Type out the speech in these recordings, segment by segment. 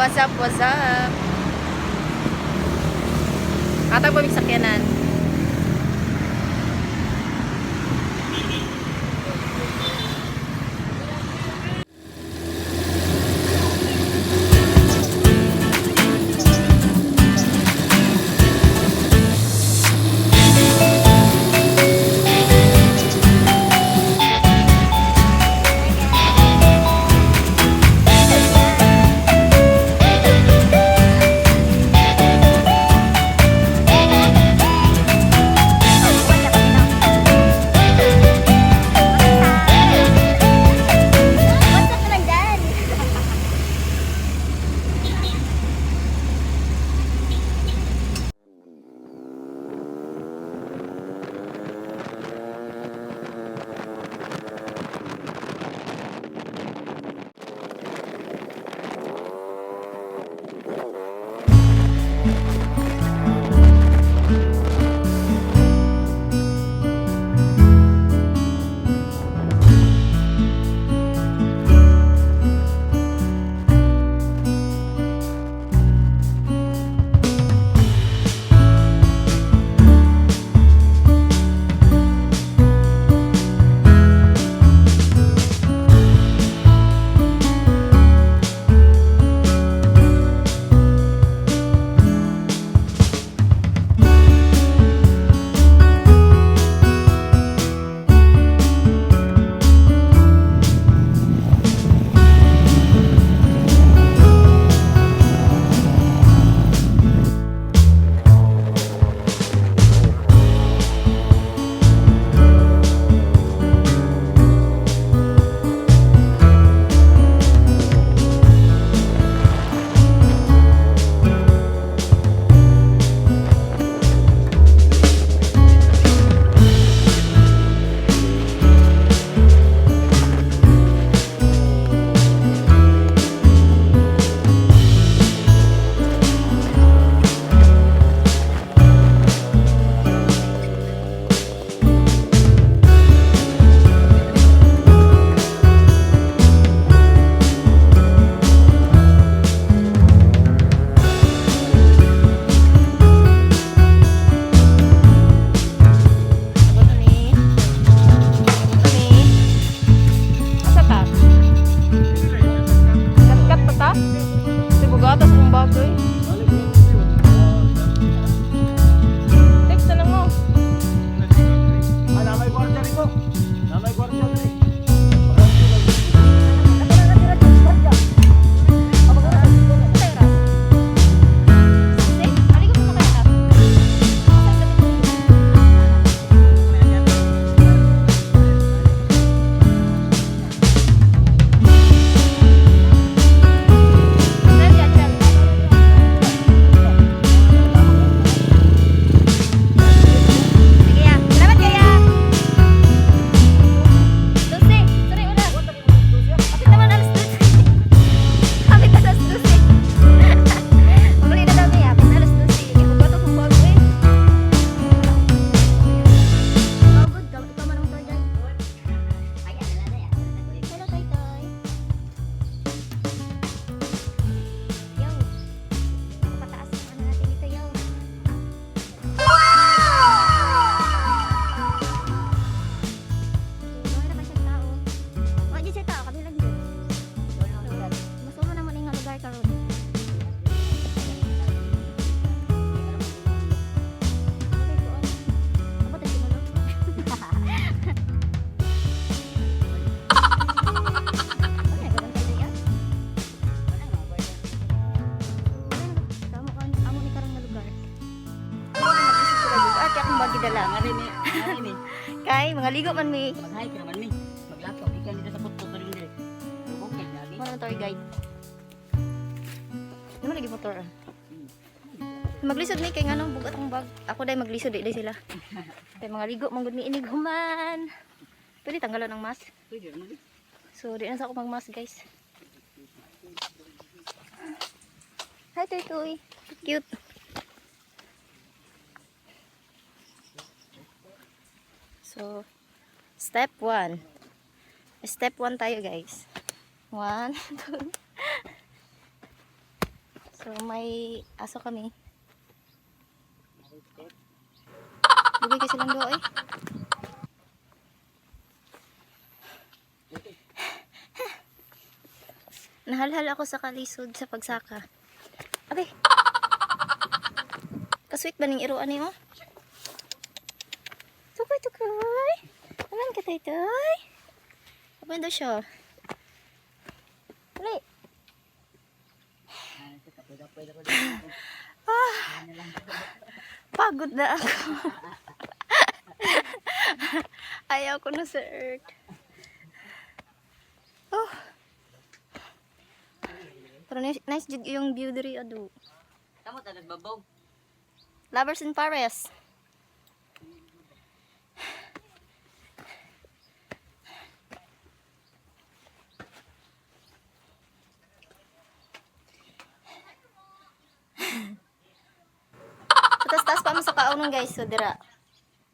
What's up, what's up? Atag pa may sakyanan. Kay mga ligo man mi. Mag-hike ka naman mi. Maglakaw ikan dito sa puto ka rin dire. Okay, lagi. Ano tour guide? Ano lagi motor? Maglisod ni kay nganong bugat ang bag. Ako dai maglisod di sila. Kay mga ligo manggod mi inig human. Pwede tanggalan ang mask. Pwede naman. So di na sa ako mag-mask guys. Hi Toy. Cute. So, step 1. Step 1 tayo guys. 1, 2. So, may aso kami. Bugay kasi lang doon eh. Nahalhal ako sa kalisod sa pagsaka. Abe! Kasweet ba ning iruan niyo? Tukoy! Naman ka tay. Apa daw siya? Uli! Pagod na ako. Ayaw ko na sa earth. Oh. Pero nice jud yung view diri adu. Tama ta nagbabaw. Lovers in Paris. Sa taas pa mo sa kaunon guys, so dira.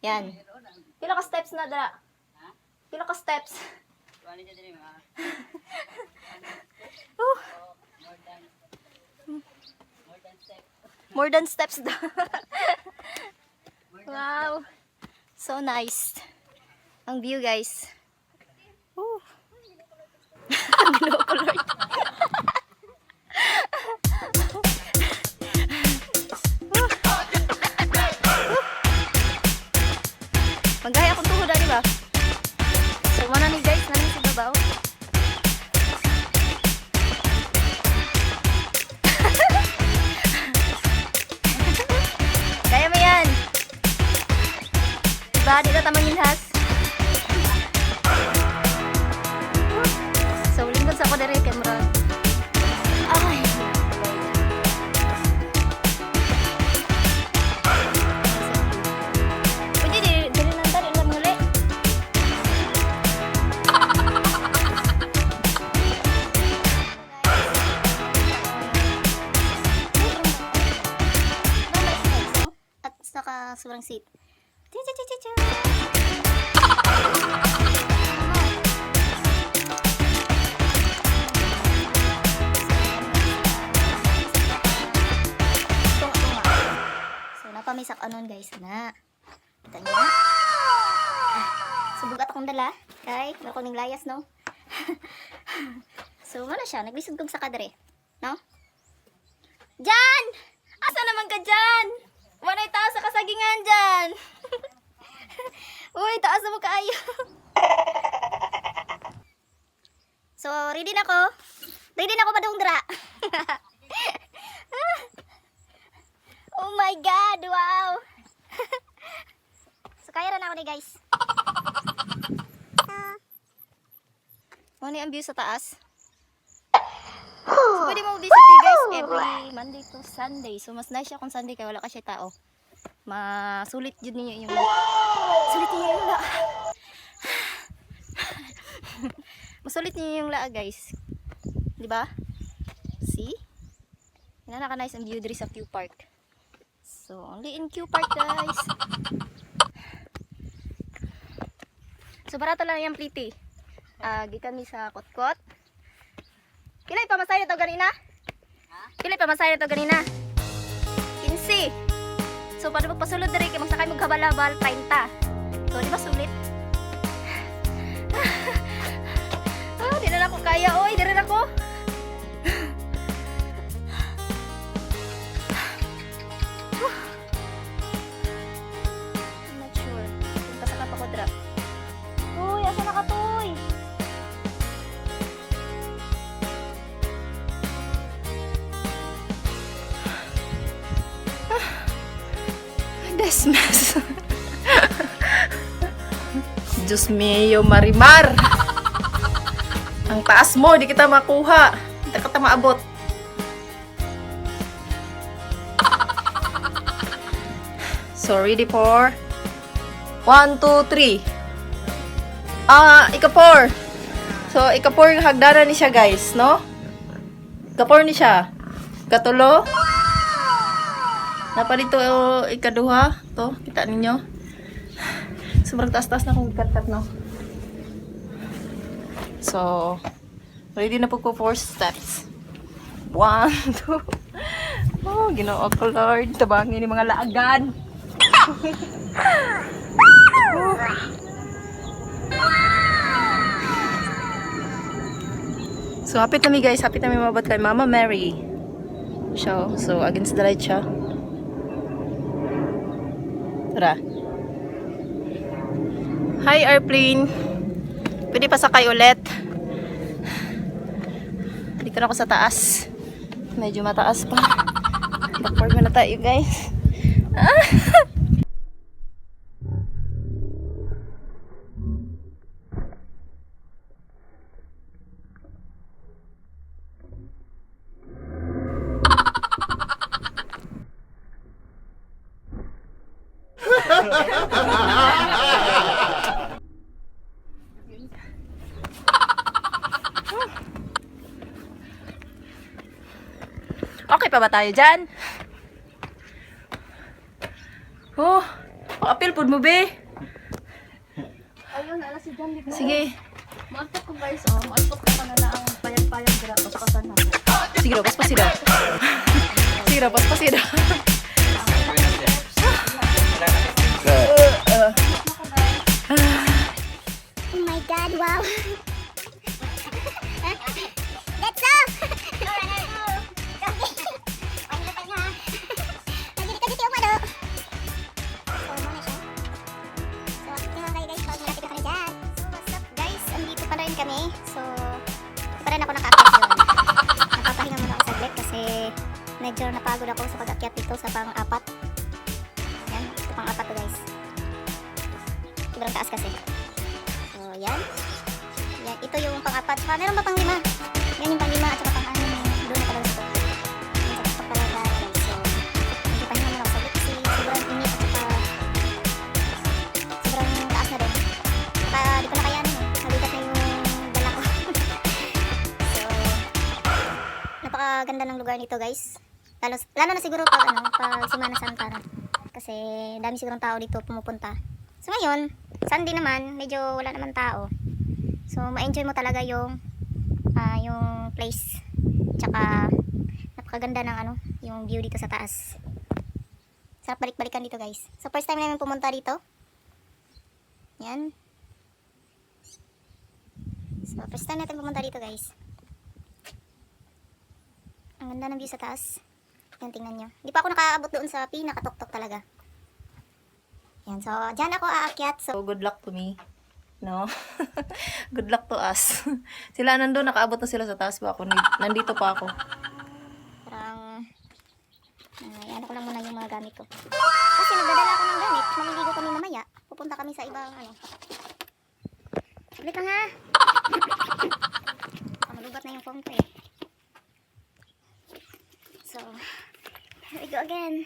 Yan. Pila ka steps na dira? Pila ka steps? Tuani dyan diri mga. More than steps daw. Wow. So nice. Ang view guys. Woo. Ginoo ko Lord. Magaya akong tuhod di ba? So mana ni guys namin sa babaw. Kaya mo yan. Diba? Di ka tamang inhas. So, lingkod sa ako dari kay Murag. Ay. Pwede, dili lang tayo lang muli. At saka sobrang seat. So, napamisak anon guys na. Kita niyo na? Subugat akong dala. Kay, meron ko ning layas, no? So, ano siya? Naglisod kong sa kadre. No? Jan! Asa naman ka dyan? Wanay taas sa kasagingan dyan. Uy, taas na mo kaayo. So, ready na ko. Ready na ko ba dra? Oh my God, wow. So, kaya rin ako ni guys. Ano ang view sa taas? So, pwede mo visit guys every Monday to Sunday. So, mas nice siya kung Sunday kaya wala kasi tao. Masulit yun ninyo yung sulit ninyo yung la. Masulit ninyo yung la guys. Diba? See? Yan na nice ang view diri sa Q Park. So, only in Q Park guys. So, barato lang yung pliti. Gikan mi sa Kotkot. Pilay pamasay na to ganina? Pilay pamasay na to ganina? 15. So, paano magpasulod diri kay magsakay maghabal-habal 30. So, di ba sulit? Di na ako kaya. Oy, di rin ako. I'm not sure. Kung pasaka pa ko dra. Uy, asa na ka toy? Desmas. Diyos mio, Marimar. Ang taas mo, di kita makuha. Hindi kita maabot. So, ready for 1, 2, 3. Ika-4. So, ika-4 hagdanan ni siya, guys, no? Ika-4 ni siya. Ika-tulo. Napa dito ika-duha. To, kita ninyo. Sobrang taas-taas na kung kat-kat, no? So, ready na po 4 steps. 1, 2, Oh, Ginoo ko Lord, tabangin ni mga laagan. So, hapit na mi guys. Hapit na mi mabot kay Mama Mary. So, against the light siya. Tara. Hi, airplane. Pwede pa sakay ulit. Dito na ako sa taas. Medyo mataas pa. Backward na tayo guys. Okay pa ba tayo dyan? Oh, apil po mo be. Ayun, alas si John, di ba? Sige. Maantok ko guys, oh. Maantok ka na ang payag-payag dira, paspasan na. Sige daw, paspas daw. Sige daw, paspas daw. Oh my God, wow. Let's go! Kami. So, di pa rin ako nakaakyat doon. Napapahinga muna ako saglit kasi medyo napagod ako sa pag-akyat dito sa pang-apat. Yan, ito pang-apat to guys. Sobrang taas kasi. So, yan. Yan, ito yung pang-apat. Meron ba pang-lima? Yan yung pang-lima at saka pang-anim. Doon na pala gusto. Yan sa pagpapalaga guys. So, napapahinga muna ako saglit kasi sobrang init at saka sobrang taas na doon. Saka di ko na kayanin eh. Nabigat na yung dala ko. So, napakaganda ng lugar nito guys. Lalo na siguro pag Semana Santa na. Kasi dami sigurong tao dito pumupunta. So ngayon, Sunday naman, medyo wala naman tao. So ma-enjoy mo talaga yung place. Tsaka napakaganda ng yung view dito sa taas. Sarap balik-balikan dito guys. So first time namin pumunta dito. Yan. So first time natin pumunta dito guys. Ang ganda ng view sa taas. Yan, tingnan nyo. Hindi pa ako nakaabot doon sa pinakatuktok talaga. Yan, so dyan ako aakyat. So, good luck to me. No? Good luck to us. Sila nandun, nakaabot na sila sa taas pa ako. Nandito pa ako. Parang, ano ko lang muna yung mga gamit ko. Kasi nagdadala ako ng gamit. Maliligo kami mamaya. Pupunta kami sa ibang Saglit lang ha. Malubat na yung phone ko eh. So, here we go again.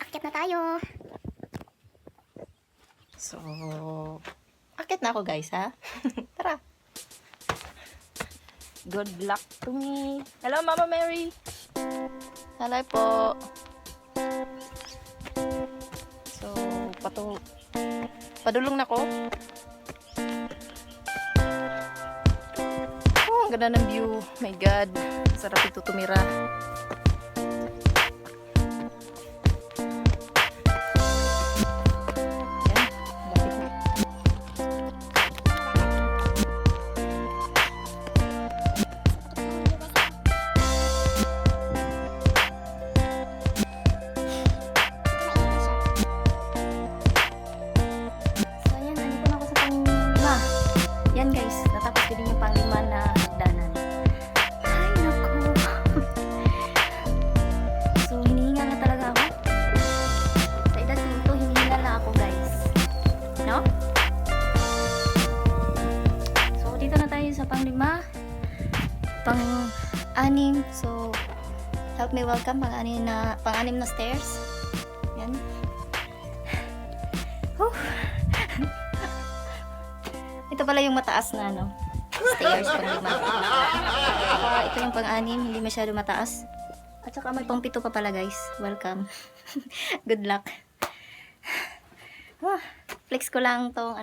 Akyat na tayo. So, akit na ako guys ha. Tara. Good luck to me. Hello Mama Mary. Hello po. So, padulong na ko. Oh, ang ganda ng view. My God. Sarap ito tumira. Yan guys, natapos ko din yung pang-5 na hagdanan. Ay, naku. So, hinihingal na talaga ako. Sa edad ko ito, hinihingal na ako guys. No? So, dito na tayo sa pang-5. Pang-6. So, help me welcome pang-6 na stairs. Yan. Whew. Ito pala yung mataas na stairs pang-5. Ito yung pang-6, hindi masyado mataas. At saka may pang-7 pa pala guys. Welcome. Good luck. Flex ko lang tong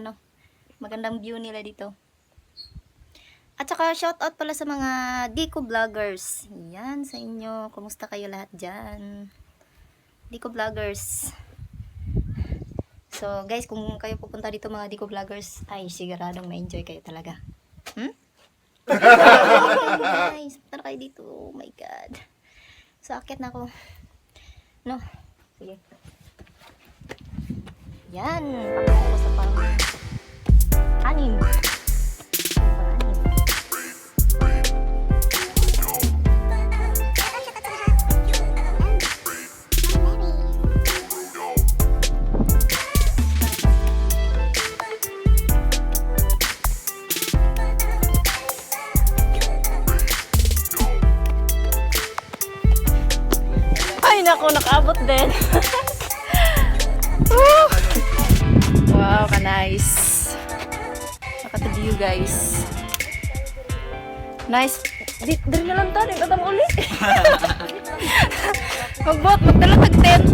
magandang view nila dito. At saka shoutout pala sa mga Dico Vloggers. Yan sa inyo. Kumusta kayo lahat dyan? Dico Vloggers. So guys, kung kayo pupunta dito mga Dico Vloggers, ay siguradong ma-enjoy kayo talaga. Guys, punta na kayo dito. Oh my God. So akit na ako. No? Sige. Yan. Pakita ko sa pang anim. Ay, naku, nakaabot din. Woo! Wow, ka-nice. Nakatagyo, guys. Nice. Dali na lang tayo. Tatama ulit. Magdala tag-tent.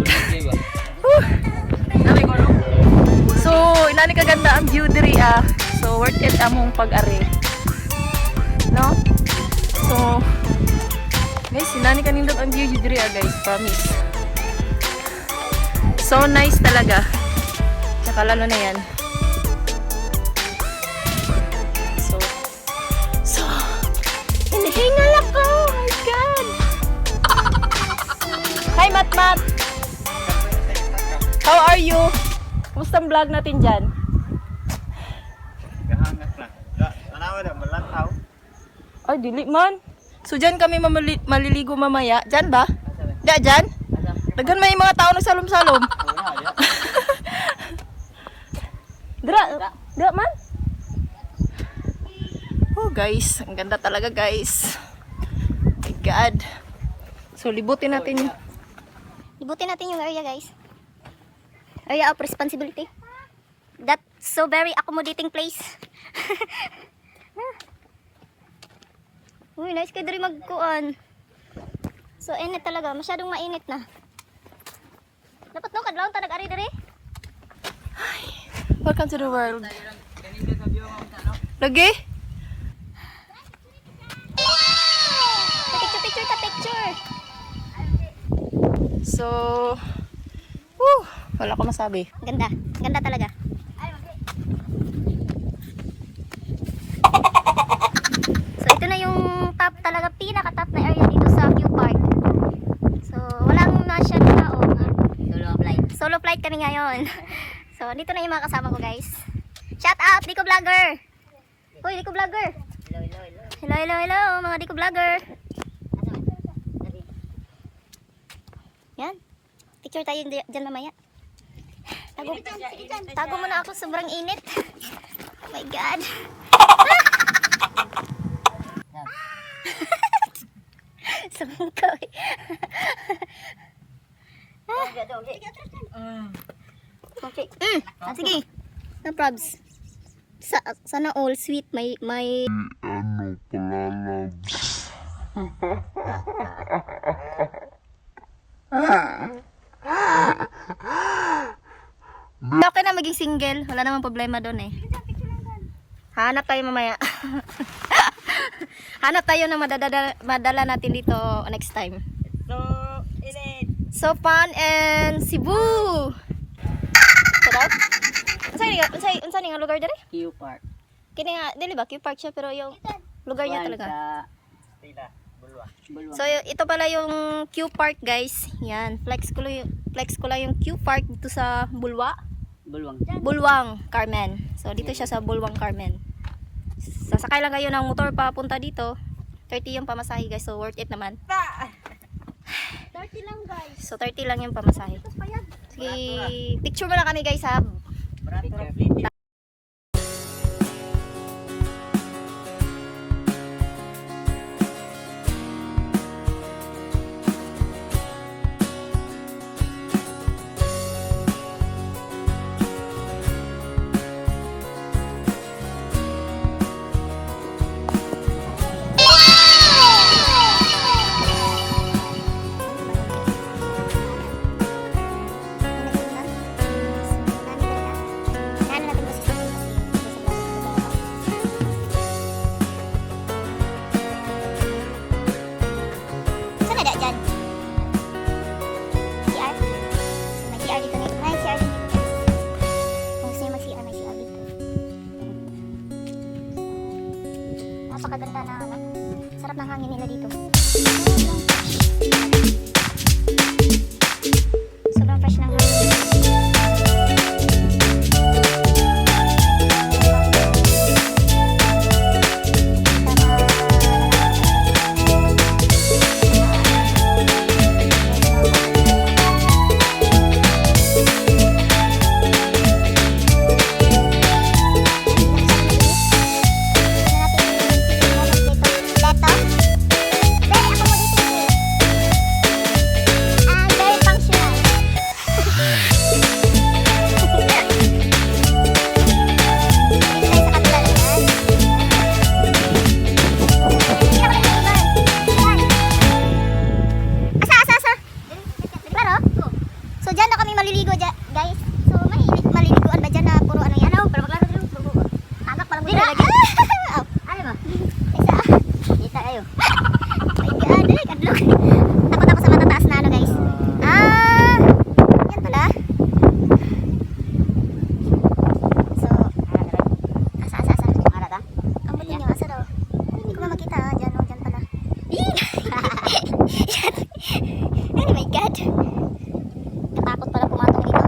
So, inani kaganda ang view diri ah. So, worth it among pag-ari. No? So, guys, inani kanindot ang view diri ah, guys. Promise. So nice talaga. Tsaka lalo na yan. So, hinihingal ako. Oh my God. Hi, Matmat. How are you? Kumusta ang vlog natin dyan? Gahangat lang. Tanawa na, malataw. Ay, dili man. So, dyan kami maliligo mamaya. Dyan ba? Dyan? Dagan may mga tao nagsalom-salom. Dra man. Oh guys, ang ganda talaga guys. My God. So libutin natin yung area guys. Area of responsibility. That's so very accommodating place. Uy, nice kayo diri magkuan. So init talaga, masyadong mainit na. Dapat no kadlawon ta nag-ari diri. Welcome to the world. Lagi? Picture. So, wala ko masabi. Ganda talaga. So, ito na yung top talaga, pinaka-top na area dito sa Q Park. So, walang masyadong tao. Solo flight kami ngayon. So, dito na yung mga kasama ko, guys. Shout out, Dico Vlogger! Uy, Dico Vlogger! Hello, mga Dico Vlogger! Yan. Picture tayo dyan mamaya. Tago mo na ako, sobrang init. Oh my God. Sumungkaw eh. Okay. Sige. No probs. Sana all sweet may Ano pala, loves? okay na maging single. Wala namang problema doon eh. Hanap tayo mamaya. Hanap tayo na madala natin dito next time. So fun and Cebu. Sarap. Unsa ni nga lugar dere? Q Park. Kini nga dili ba Q Park siya pero yung lugar niya talaga. Tila, bulwa. So ito pala yung Q Park guys. Yan, flex ko lang yung Q Park dito sa Bulwang, Carmen. So dito siya sa Bulwang, Carmen. Sasakay lang kayo ng motor papunta dito. 30 yung pamasahe guys. So worth it naman. 30 lang guys. So 30 lang yung pamasahe. Sige, picture mo lang kami guys ha. Ano natin Napakaganda na ano. Sarap ng hangin nila dito. Sobrang fresh ng hangin. So dyan na kami maliligo guys. So may maliliguan ba dyan na puro ano yan? Pero maglaro din puro anak parang dito lagi. Ano mo? Isa. Kita kayo. My God, kadlok. Takot ako sa matataas na ano guys. Yan pala. So asa. Ara ta? Ang buti niyo asa daw. Hindi ko makita dyan dyan pala. Oh my God. Takot pala pumatong dito.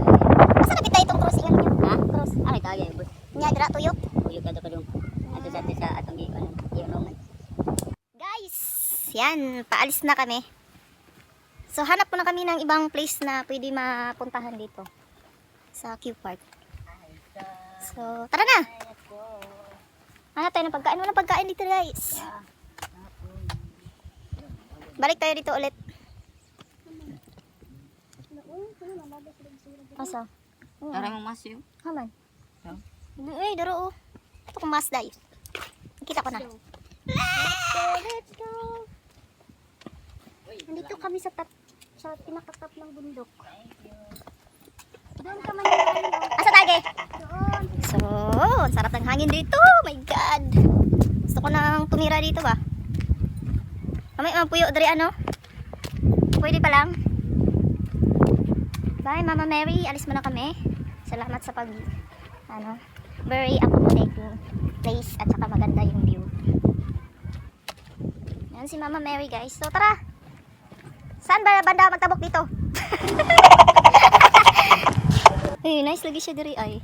Asa na kita itong crossing ano yun? Ha? Cross. Ay, kaya bus. Nya dira tuyok. Uyog ka kadung. Ato sa atong iyon. Guys, yan, paalis na kami. So hanap po na kami ng ibang place na pwede mapuntahan dito sa Q Park. So, tara na. Hanap tayo ng pagkain. Walang pagkain dito, guys. Balik tayo dito ulit. Asa? Tara mo mas yun. Haman. Uy, daro oh. Ito kong mas dahil. Kita ko na. Let's go. Nandito kami sa pinakatap ng bundok. Doon ka man yung asa tage? Doon. So, ang sarap ng hangin dito. Oh my God. Gusto ko nang tumira dito ba? May puyo dari ano? Pwede pa lang. Bye, Mama Mary. Alis mo na kami. Salamat sa very accommodating place at saka maganda yung view. Yan si Mama Mary, guys. So, tara. Saan ba banda magtabok dito? Hey, nice lagi siya diri ay.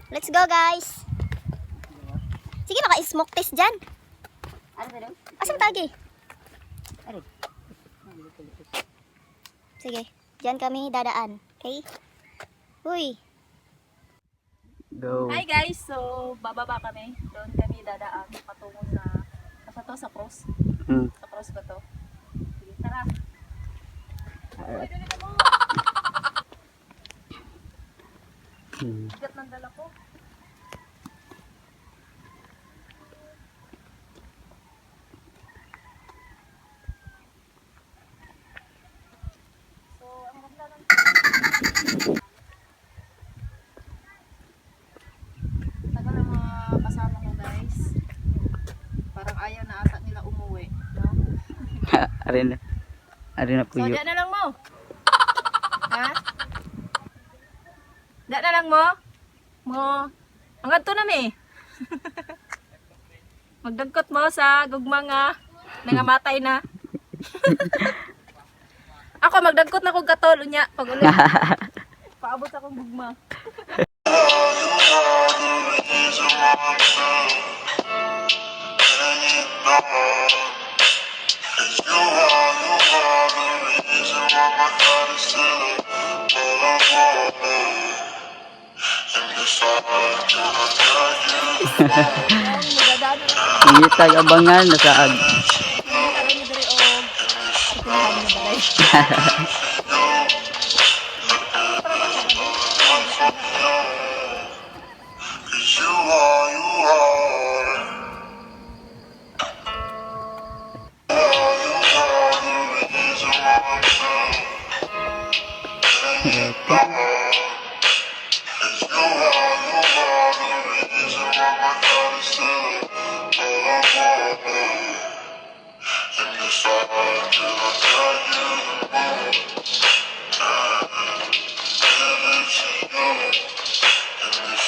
Let's go, guys. Sige, maka-smoke test dyan. Ano ba daw? Asang tagi? Ano? Sige, dyan kami dadaan. Okay? Uy. Go. Hi guys, so bababa kami. Doon kami dadaan patungo sa cross. Sa cross ba to? Sige, tara. Bigat ng dala ko. So, ang ganda ng tagal ng mga kasama ko guys. Parang ayaw na ata nila umuwi. No? Arin na So, puyo. diyan na lang mo. Ha? Diyan na lang mo. Ang adto na mi. Magdagkot mo sa gugma nga nangamatay na. Ako magdagkot na kog katol unya pag ulit. Paabot akong gugma. Magdadaan na lang. Hindi tayo abangan na saag. Alam niyo diri og ituhan mo balay. Inside,